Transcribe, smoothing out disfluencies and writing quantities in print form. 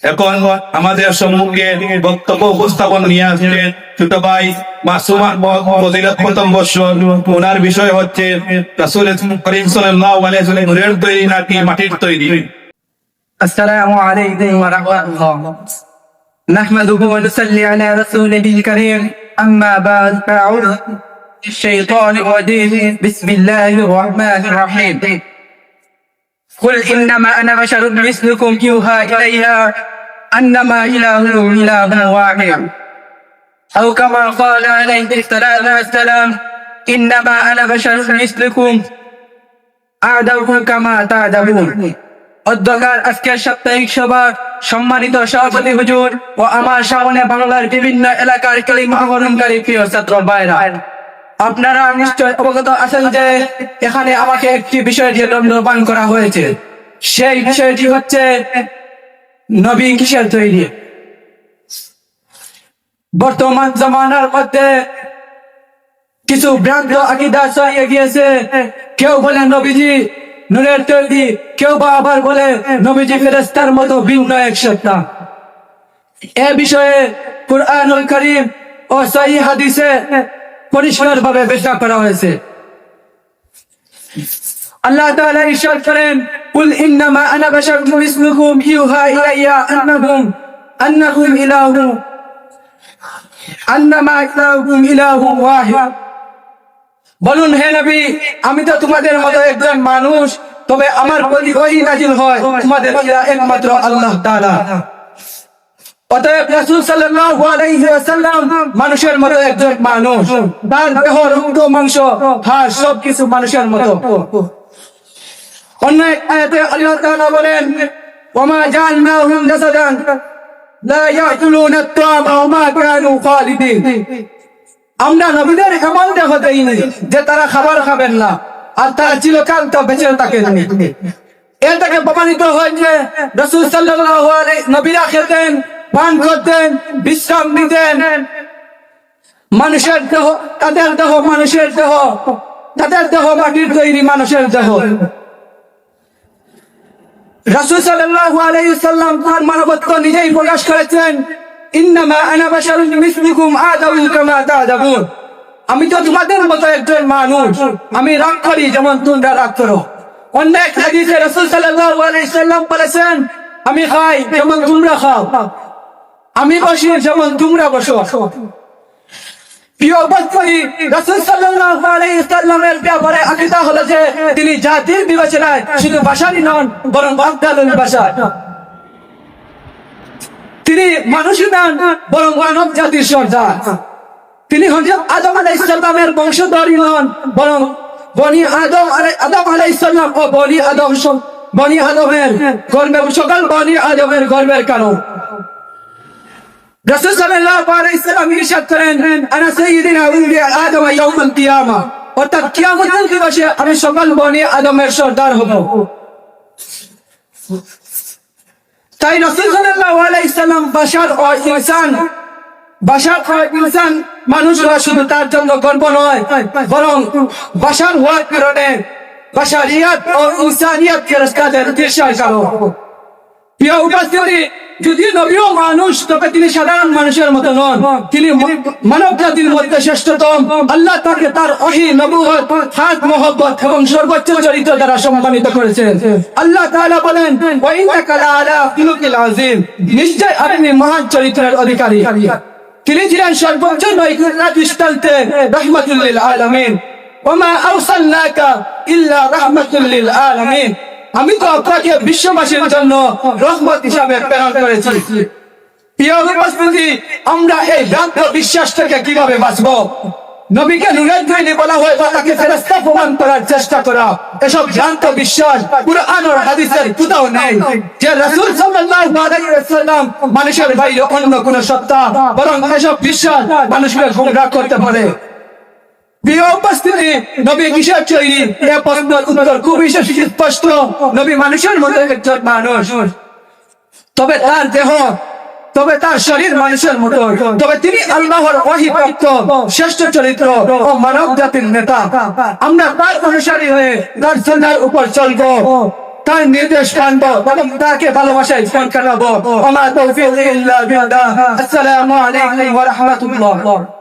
এখন আমাদের সম্মুখে বক্তব্য উপস্থাপন নিয়ে আসছেন ছোট ভাই মাসুমা ফজিলত প্রথম বর্ষ। ওনার বিষয় হচ্ছে রাসূল করিম সাল্লাল্লাহু আলাইহি ওয়াসাল্লাম নূরের তৈরি নাকি মাটির তৈরি। السلام عليكم ورحمة الله. نحمده ونصلي على رسوله الكريم. أما بعد فأعوذ من الشيطان الرجيم. بسم الله الرحمن الرحيم. قل إنما أنا بشر مثلكم يوحى إلي أنما إلهكم إله واحد. أو كما قال عليه الصلاة والسلام إنما أنا بشر مثلكم أعدكم كما تعدمون. অধ্যকার আজকের সাপ্তাহিক সভার সম্মানিত সভাপতি হুজুর ও আমার সামনে বাংলার বিভিন্ন এলাকার কালিমা আহরণকারী প্রিয় ছাত্র ভাইরা, আপনারা নিশ্চয় অবগত আছেন যে এখানে আমাকে একটি বিষয় দিয়ে দণ্ডপান করা হয়েছে। সেই বিষয়টি হচ্ছে নবী কিসের তৈরি। বর্তমান জামানার মধ্যে কিছু ভ্রান্ত আকীদা ছড়িয়ে গিয়েছে। কেউ বলে নবীজি নূরের তৈরি, কেউ বা আবার বলে নবীজি ফেরেশতার মতো ভিন্ন এক সত্তা। এ বিষয়ে কুরআনুল কারীম ও সহিহ হাদিসে পরিষ্কারভাবে ব্যাখ্যা করা হয়েছে। আল্লাহ তাআলা ইরশাদ করেন, কুল ইন্নামা আনা বাশারুম মিসলুকুম ইউহা ইলাইয়া আন্নাকুম ইলাহুন ওয়াহিদ। বলুন হে নবী, আমি তো তোমাদের মতো একজন মানুষ, তবে আমার প্রতি ওহী নাযিল হয় তোমাদের ইলাহ একমাত্র আল্লাহ তাআলা। অতএব রাসূল সাল্লাল্লাহু আলাইহি ওয়াসাল্লাম মানুষের মতো একজন মানুষ, তার দেহ, রক্ত, মাংস, হাড় সবকিছু মানুষের মতো। অন্য এক আয়াতে আল্লাহ তাআলা বলেন, ওয়ামা জাআলনাহুম জাসাদান লা ইয়াকুলুনা আত-তা'আমা ওয়া মা কানু খালিদিন। আমরা নবীদের এমন দেহ দেইনি যে তারা খাবার খাবেন না, আর তারা চিরকাল তো বেঁচে থাকেন। এর থেকে প্রমাণিত হয় যে রাসূল সাল্লাল্লাহু আলাইহি নবীরা খেতেন, পান করতেন, বিশ্রাম নিতেন। মানুষের দেহ, তাদের দেহ মানুষের দেহ, তাদের দেহ মাটির তৈরি মানুষের দেহ। রাসূল সাল্লাল্লাহু আলাইহি ওয়াসাল্লাম তার মানবত্ব নিজেই প্রকাশ করেছেন, ইন্নামা আনা বাশারুন মিসলুকুম আদাউ কামা তা'দাবুন। আমি তো তোমাদের মতো একজন মানুষ, আমি রাগ করি যেমন তোমরা রাগ করো। অন্য এক হাদিসে রাসূল সাল্লাল্লাহু আলাইহি ওয়াসাল্লাম বলেছেন, আমি খাই যেমন তোমরা খাও, আমি বসি যেমন তোমরা বসো। প্রিয় উপস্থিতি, রাসূল সাল্লাল্লাহু আলাইহি ওয়াসাল্লামের ব্যাপারে আকীদা হলো যে তিনি জাতির বিবেচনায় শুধু বাশারই নন, বরং আফদালুল বাশার। তিনি মানুষই নন, বরং মানব জাতির সর্দার। তিনি হযরত আদম আলাইহিস সালামের বংশধরই নন, বরং আদম আলাইহিস সালাম ও বনি আদমের গর্ভের সকল বনি আদমের গর্ভের কারণ। রাসূল সাল্লাল্লাহু আলাইহি ওয়াসাল্লাম ইরশাদ করেন, আনা সাইয়্যিদুনা ওয়ালিদি আদম ইয়াউমাল কিয়ামা। অর্থাৎ কিয়ামতের দিবসে আমি সকল বনি আদমের সর্দার হব। তাই রাসূল সাল্লাল্লাহু আলাইহি ওয়াসাল্লাম বাশার ও ইনসান মানুষ হওয়া শুধু তার জন্য গর্ব নয়, বরং বাশার হওয়ার কারণে বাশারিয়াত ও ইনসানিয়াতকে রাস্তায় দিশার কারণ। প্রিয় উপস্থিতি, যদি নবীও মানুষ, তবে তিনি সাধারণ মানুষের মতো নন, তিনি মানব জাতির মধ্যে শ্রেষ্ঠতম। আল্লাহ তাকে তার ওহী, নবুয়ত, খাস মহব্বত এবং সর্বোচ্চ চরিত্র দ্বারা সম্মানিত করেছেন। আল্লাহ তাআলা বলেন, ওয়া ইন্নাকা লাআলা খুলুকিল আযীম। নিশ্চয় আপনি মহান চরিত্রের অধিকারী। তিনি ছিলেন সর্বোচ্চ নৈতিকতার দৃষ্টান্তে রাহমাতুল লিল আলামিন। ওয়া মা আরসালনাকা ইল্লা রাহমাতুল লিল আলামিন। আমি তো আপনাকে বিশ্ববাসীর জন্য রহমত হিসাবে প্রেরণ করেছি। প্রিয় উপস্থিতি, আমরা এই ভ্রান্ত বিশ্বাস থেকে কিভাবে বাঁচবো? নবীকে নূরের তৈরি বলা হয়, তাকে ফেরেশতা প্রমাণ করার চেষ্টা করা, এসব ভ্রান্ত বিশ্বাস কুরআন ও হাদিসের কোথাও নেই যে রাসূল সাল্লাল্লাহু আলাইহি ওয়াসাল্লাম মানুষের বাইরে অন্য কোন সত্তা, বরং এসব বিশ্বাস মানুষকে গোমরাহ করতে পারে। প্রিয় উপস্থিতি, নবী কিসের তৈরি? এ প্রশ্নের উত্তর খুবই স্পষ্ট। নবী মানুষের মতো একজন মানুষ, তবে তার দেহ, তবে তার শরীর মানুষের মতো, তবে তিনি আল্লাহর ওহীপ্রাপ্ত শ্রেষ্ঠ চরিত্র ও মানব জাতির নেতা। আমরা তার অনুসারী হয়ে তার সুন্নাহর উপর চলবো, তার নির্দেশ মানবো এবং তাকে ভালোবাসায় ফোন কাটাবো আমার তৌফিক ইল্লা বিল্লাহ আসসালামু আলাইকুম ওয়া রাহমাতুল্লাহ